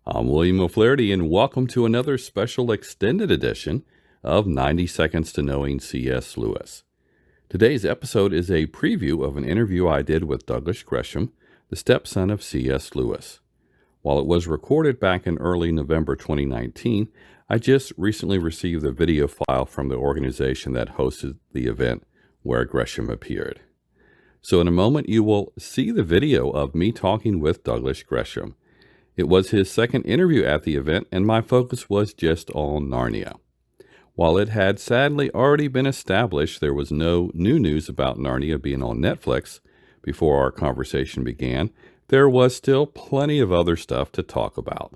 I'm William O'Flaherty, and welcome to another special extended edition of 90 Seconds to Knowing C.S. Lewis. Today's episode is a preview of an interview I did with Douglas Gresham, the stepson of C.S. Lewis. While it was recorded back in early November 2019, I just recently received the video file from the organization that hosted the event where Gresham appeared. So in a moment, you will see the video of me talking with Douglas Gresham. It was his second interview at the event, and my focus was just on Narnia. While it had sadly already been established there was no new news about Narnia being on Netflix before our conversation began, there was still plenty of other stuff to talk about.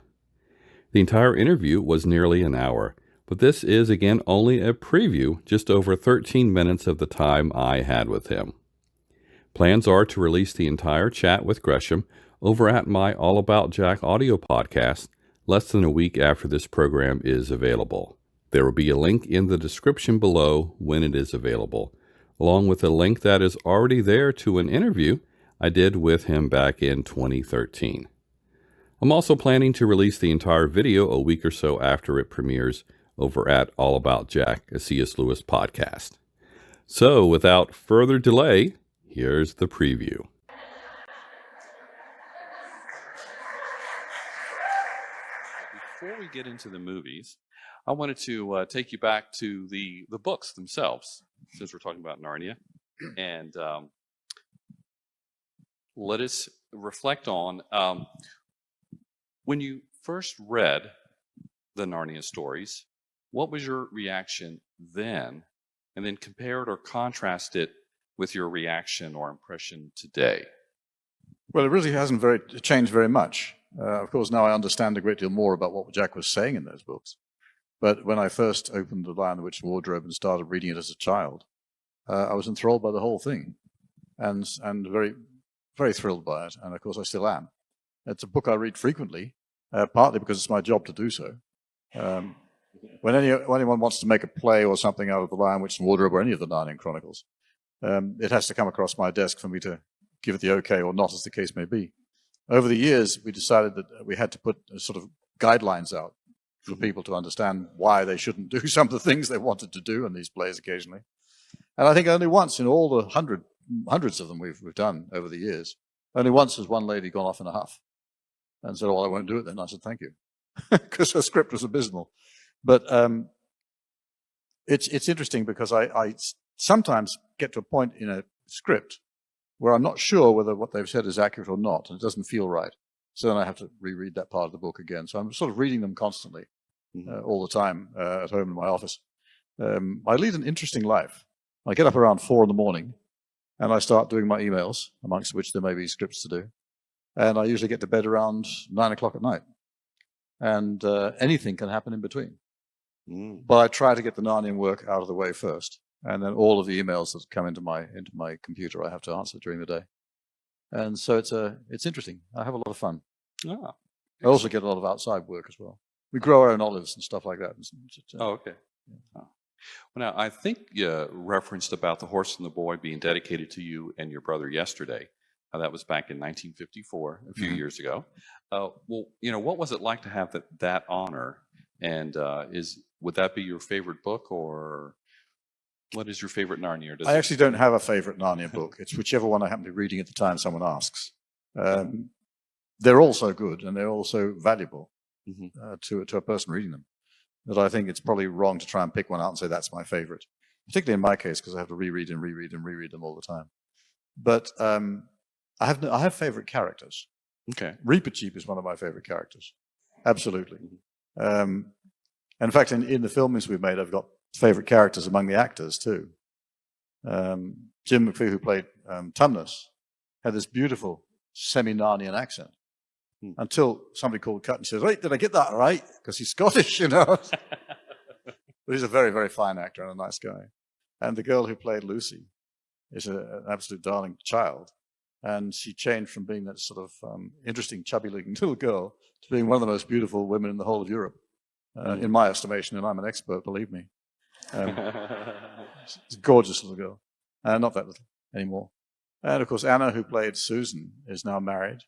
The entire interview was nearly an hour, but this is again only a preview, just over 13 minutes of the time I had with him. Plans are to release the entire chat with Gresham over at my All About Jack audio podcast less than a week after this program is available. There will be a link in the description below when it is available, along with a link that is already there to an interview I did with him back in 2013. I'm also planning to release the entire video a week or so after it premieres over at All About Jack, a C.S. Lewis podcast. So, without further delay, here's the preview. Before we get into the movies, I wanted to take you back to the books themselves, since we're talking about Narnia, and let us reflect on when you first read the Narnia stories, what was your reaction then, and then compare it or contrast it with your reaction or impression today? Well, it really hasn't changed very much. Of course, now I understand a great deal more about what Jack was saying in those books. But when I first opened The Lion, the Witch, and the Wardrobe and started reading it as a child, I was enthralled by the whole thing and very, very thrilled by it. And of course, I still am. It's a book I read frequently, partly because it's my job to do so. When anyone wants to make a play or something out of The Lion, Witch, and Wardrobe or any of the Narnian Chronicles, it has to come across my desk for me to give it the okay or not, as the case may be. Over the years, we decided that we had to put sort of guidelines out for people to understand why they shouldn't do some of the things they wanted to do in these plays occasionally. And I think only once in all the hundreds of them we've done over the years, only once has one lady gone off in a huff and said, "Well, I won't do it then." I said, "Thank you," because her script was abysmal. But it's interesting because I sometimes get to a point in a script where I'm not sure whether what they've said is accurate or not, and it doesn't feel right. So then I have to reread that part of the book again. So I'm sort of reading them constantly, all the time, at home in my office. I lead an interesting life. I get up around 4 a.m, and I start doing my emails, amongst which there may be scripts to do. And I usually get to bed around 9 o'clock at night. And anything can happen in between. But I try to get the Narnian work out of the way first. And then all of the emails that come into my computer I have to answer during the day. And so it's interesting. I have a lot of fun. I also get a lot of outside work as well. We grow our own olives and stuff like that. Okay. Yeah. Well, now, I think you referenced about The Horse and the Boy being dedicated to you and your brother yesterday. That was back in 1954, a few years ago. Well, what was it like to have that honor? And would that be your favorite book, or what is your favorite Narnia? I actually don't have a favorite Narnia book. It's whichever one I happen to be reading at the time someone asks. They're all so good and they're all so valuable to a person reading them that I think it's probably wrong to try and pick one out and say that's my favorite, particularly in my case because I have to reread them all the time. But I have favorite characters. Okay. Reepicheep is one of my favorite characters. Absolutely. In fact, in the filmings we've made, I've got favorite characters among the actors too. Jim McPhee, who played Tumnus, had this beautiful semi-Narnian accent until somebody called Cut and says, "Wait, did I get that right?" Because he's Scottish, But he's a very, very fine actor and a nice guy. And the girl who played Lucy is an absolute darling child. And she changed from being that sort of interesting, chubby-looking little girl to being one of the most beautiful women in the whole of Europe, in my estimation, and I'm an expert, believe me. She's a gorgeous little girl. Not that little anymore. And of course, Anna, who played Susan, is now married.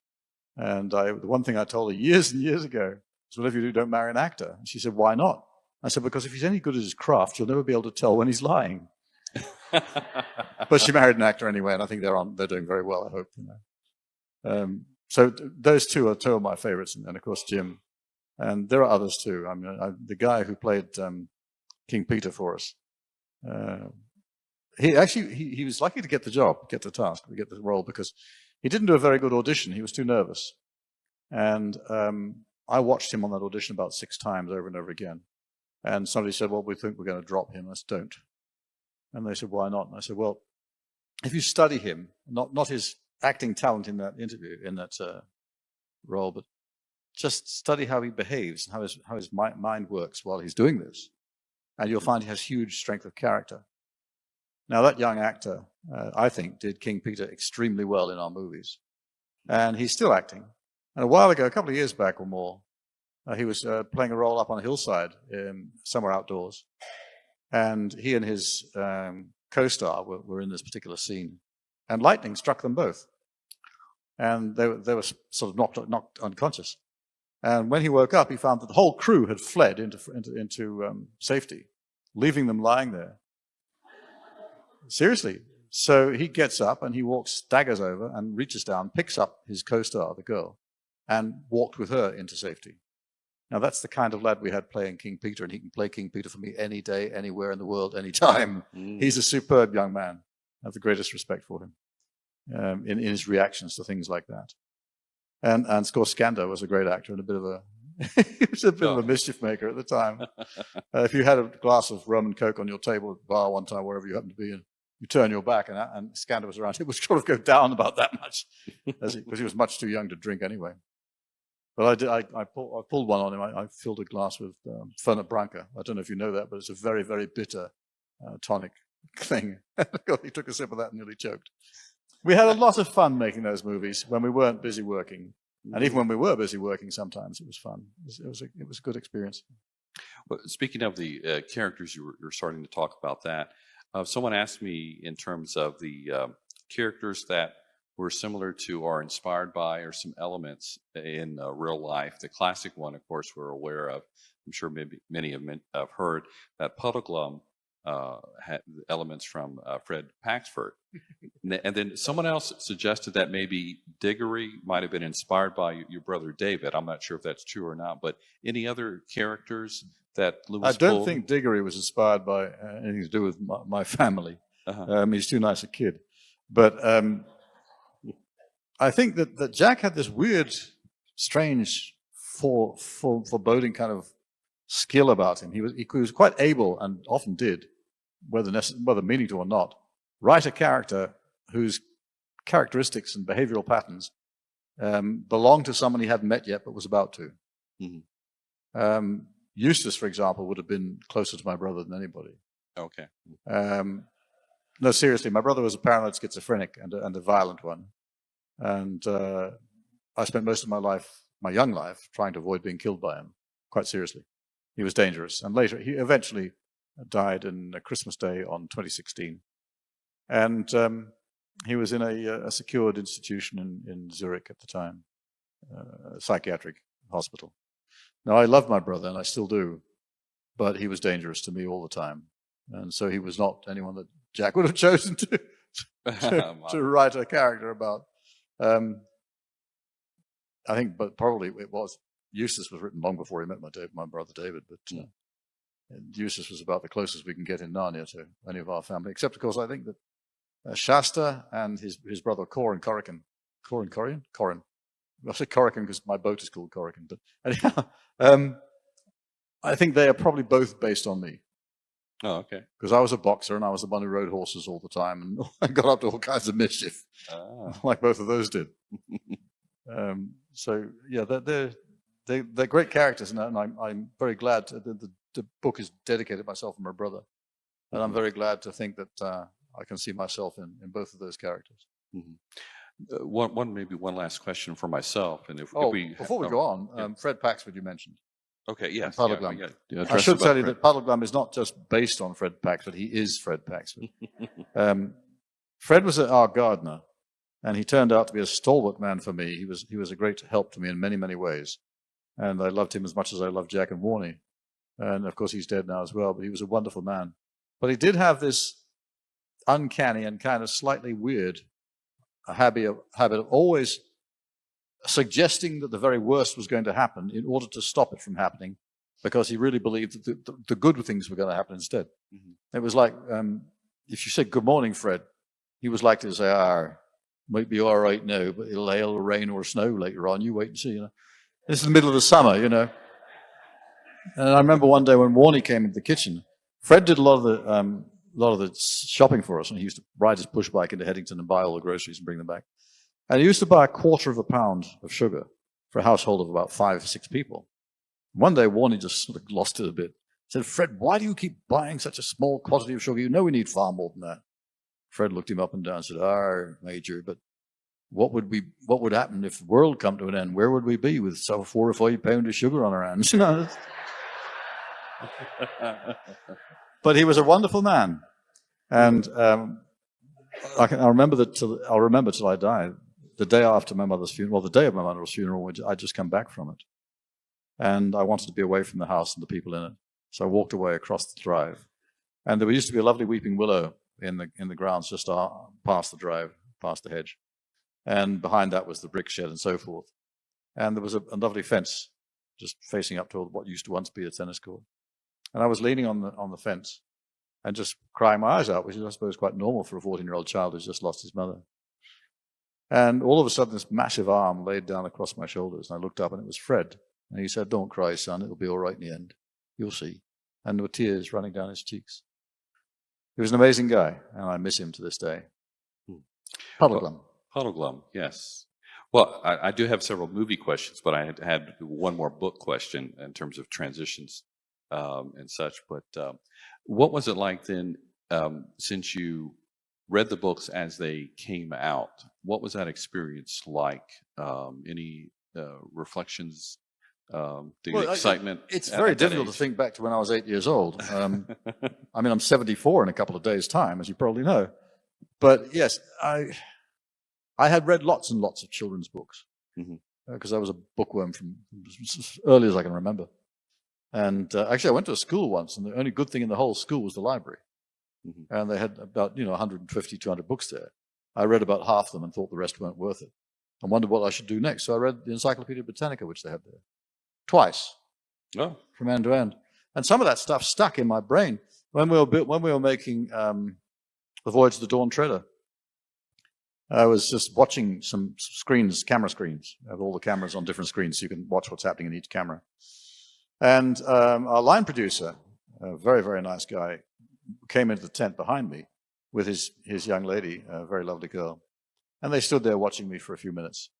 And the one thing I told her years and years ago So whatever you do, don't marry an actor. And she said, why not? I said, because if he's any good at his craft, you'll never be able to tell when he's lying. But she married an actor anyway, and I think they're doing very well, I hope. So those two are two of my favorites, and of course Jim. And there are others too. I mean, the guy who played King Peter for us, he was lucky to get the job, get the task, to get the role, because he didn't do a very good audition. He was too nervous. And I watched him on that audition about 6 times over and over again. And somebody said, well, we think we're going to drop him. I said, don't. And they said, why not? And I said, well, if you study him, not his acting talent in that interview, in that role, but just study how he behaves and how his mind works while he's doing this. And you'll find he has huge strength of character. Now, that young actor, I think, did King Peter extremely well in our movies. And he's still acting. And a while ago, a couple of years back or more, he was playing a role up on a hillside somewhere outdoors. And he and his co-star were in this particular scene. And lightning struck them both. And they were sort of knocked unconscious. And when he woke up, he found that the whole crew had fled into safety, leaving them lying there. Seriously. So he gets up and he staggers over and reaches down, picks up his co-star, the girl, and walked with her into safety. Now, that's the kind of lad we had playing King Peter, and he can play King Peter for me any day, anywhere in the world, any time. He's a superb young man. I have the greatest respect for him in his reactions to things like that. And of course, Skanda was a great actor and he was a bit of a mischief maker at the time. If you had a glass of rum and coke on your table at the bar one time, wherever you happened to be, and you turn your back and Skanda was around, it would sort of go down about that much, because he was much too young to drink anyway. But I pulled one on him. I filled a glass with Fernet Branca. I don't know if you know that, but it's a very, very bitter tonic thing. He took a sip of that and nearly choked. We had a lot of fun making those movies when we weren't busy working. And even when we were busy working, sometimes it was fun. It was a good experience. Well, speaking of the characters, you're starting to talk about that. Someone asked me in terms of the characters that were similar to or inspired by or some elements in real life. The classic one, of course, we're aware of. I'm sure maybe many have heard that Puddleglum had elements from Fred Paxford. And then someone else suggested that maybe Diggory might have been inspired by your brother David. I'm not sure if that's true or not, but any other characters that Lewis I don't pulled? think Diggory was inspired by anything to do with my family. He's too nice a kid. But I think that Jack had this weird, strange, foreboding kind of skill about him. He was quite able, and often did, whether meaning to or not, write a character whose characteristics and behavioral patterns belonged to someone he hadn't met yet but was about to. Mm-hmm. Eustace, for example, would have been closer to my brother than anybody. Okay. No, seriously, my brother was a paranoid schizophrenic and a violent one. And I spent most of my young life, trying to avoid being killed by him, quite seriously. He was dangerous. And later, he eventually died on Christmas Day on 2016. And he was in a secured institution in Zurich at the time, a psychiatric hospital. Now, I love my brother, and I still do, but he was dangerous to me all the time. And so he was not anyone that Jack would have chosen to write a character about. I think, but probably it was. Eustace was written long before he met my brother David, but Eustace was about the closest we can get in Narnia to any of our family, except, of course, I think that Shasta and his brother Corin. I say Corrigan because my boat is called Corrigan, but anyhow, I think they are probably both based on me. Oh, okay. Because I was a boxer and I was the one who rode horses all the time and I got up to all kinds of mischief, like both of those did. So yeah, they're great characters, and I'm very glad the book is dedicated to myself and my brother, and I'm very glad to think that I can see myself in both of those characters. Mm-hmm. One last question for myself, and before we go on, Fred Paxford you mentioned. Okay, yes. Puddleglum. I should tell you that Puddleglum is not just based on Fred Paxford, he is Fred Paxford. Fred was our gardener, and he turned out to be a stalwart man for me. He was a great help to me in many, many ways. And I loved him as much as I loved Jack and Warnie. And of course, he's dead now as well, but he was a wonderful man. But he did have this uncanny and kind of slightly weird habit of always suggesting that the very worst was going to happen in order to stop it from happening, because he really believed that the good things were going to happen instead. Mm-hmm. It was like, if you said, "Good morning, Fred," he was likely to say, might be all right now, but it'll hail or rain or snow later on. You wait and see, you know. This is the middle of the summer, you know. And I remember one day when Warnie came into the kitchen, Fred did a lot of the shopping for us, and he used to ride his push bike into Headington and buy all the groceries and bring them back. And he used to buy 1/4 pound of sugar for a household of about 5 or 6 people. One day, Warnie just sort of lost it a bit. He said, "Fred, why do you keep buying such a small quantity of sugar? You know we need far more than that." Fred looked him up and down and said, Major, but what would happen if the world come to an end? Where would we be with 4 or 5 pounds of sugar on our hands? You know. But he was a wonderful man, and I'll remember till I die. The day after my mother's funeral, the day of my mother's funeral, I'd just come back from it, and I wanted to be away from the house and the people in it, so I walked away across the drive, and there used to be a lovely weeping willow in the grounds just past the drive, past the hedge, and behind that was the brick shed and so forth, and there was a lovely fence just facing up to what used to once be a tennis court. And I was leaning on the fence and just crying my eyes out, which is, I suppose, quite normal for a 14-year-old child who's just lost his mother. And all of a sudden, this massive arm laid down across my shoulders, and I looked up, and it was Fred. And he said, "Don't cry, son. It'll be all right in the end. You'll see." And there were tears running down his cheeks. He was an amazing guy, and I miss him to this day. Puddleglum. Puddleglum, yes. Well, I do have several movie questions, but I had one more book question in terms of transitions and such. But what was it like then, since you read the books as they came out? What was that experience like? Any reflections, excitement? It's very difficult to think back to when I was 8 years old. I mean, I'm 74 in a couple of days' time, as you probably know. But yes, I had read lots and lots of children's books, because I was a bookworm from as early as I can remember. And actually, I went to a school once, and the only good thing in the whole school was the library. And they had about 150, 200 books there. I read about half of them and thought the rest weren't worth it, and wondered what I should do next. So I read the Encyclopedia Britannica, which they had there, twice, from end to end. And some of that stuff stuck in my brain when we were making The Voyage of the Dawn Treader. I was just watching some screens, camera screens. I have all the cameras on different screens, so you can watch what's happening in each camera. And our line producer, a very, very nice guy, came into the tent behind me with his young lady, a very lovely girl. And they stood there watching me for a few minutes.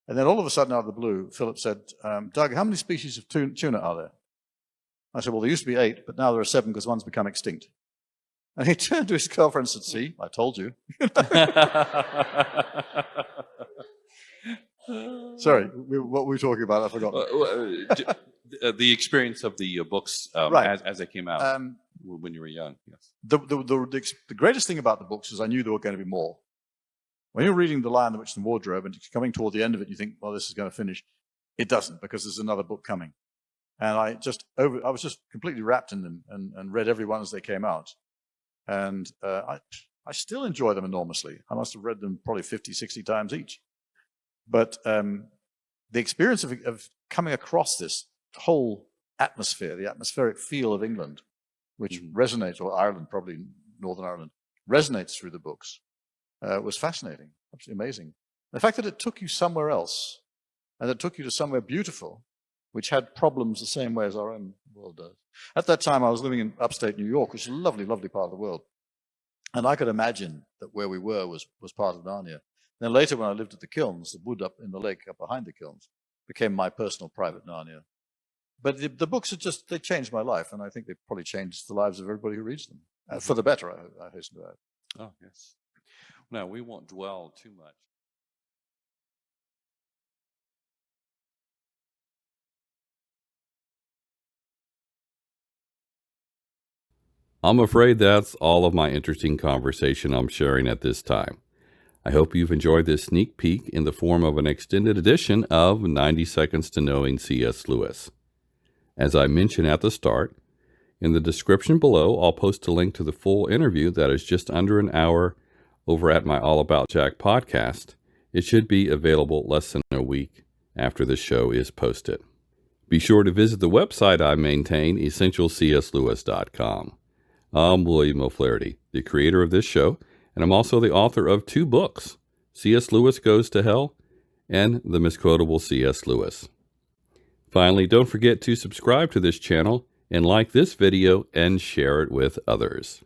And then all of a sudden, out of the blue, Philip said, "Doug, how many species of tuna are there?" I said, "Well, there used to be 8, but now there are 7 because one's become extinct." And he turned to his girlfriend and said, "See, I told you." Sorry, what were we talking about? I forgot. The experience of the books right. as they came out when you were young. Yes. The greatest thing about the books is I knew there were going to be more. When you're reading The Lion, the Witch, and the Wardrobe, and coming toward the end of it, you think, well, this is going to finish. It doesn't, because there's another book coming. And I was just completely wrapped in them and read every one as they came out. And I still enjoy them enormously. I must have read them probably 50, 60 times each. But the experience of coming across this whole atmosphere, the atmospheric feel of England, which resonates, or Ireland, probably Northern Ireland, resonates through the books, was fascinating, absolutely amazing. The fact that it took you somewhere else, and it took you to somewhere beautiful, which had problems the same way as our own world does. At that time, I was living in upstate New York, which is a lovely, lovely part of the world. And I could imagine that where we were was part of Narnia. Then later, when I lived at the kilns, the wood up in the lake up behind the kilns became my personal private Narnia. But the books they changed my life, and I think they've probably changed the lives of everybody who reads them. For the better, I hasten to add. Oh, yes. Now, we won't dwell too much. I'm afraid that's all of my interesting conversation I'm sharing at this time. I hope you've enjoyed this sneak peek in the form of an extended edition of 90 Seconds to Knowing C.S. Lewis. As I mentioned at the start, in the description below, I'll post a link to the full interview that is just under an hour over at my All About Jack podcast. It should be available less than a week after the show is posted. Be sure to visit the website I maintain, essentialcslewis.com. I'm William O'Flaherty, the creator of this show, and I'm also the author of 2 books, C.S. Lewis Goes to Hell and The Misquotable C.S. Lewis. Finally, don't forget to subscribe to this channel and like this video and share it with others.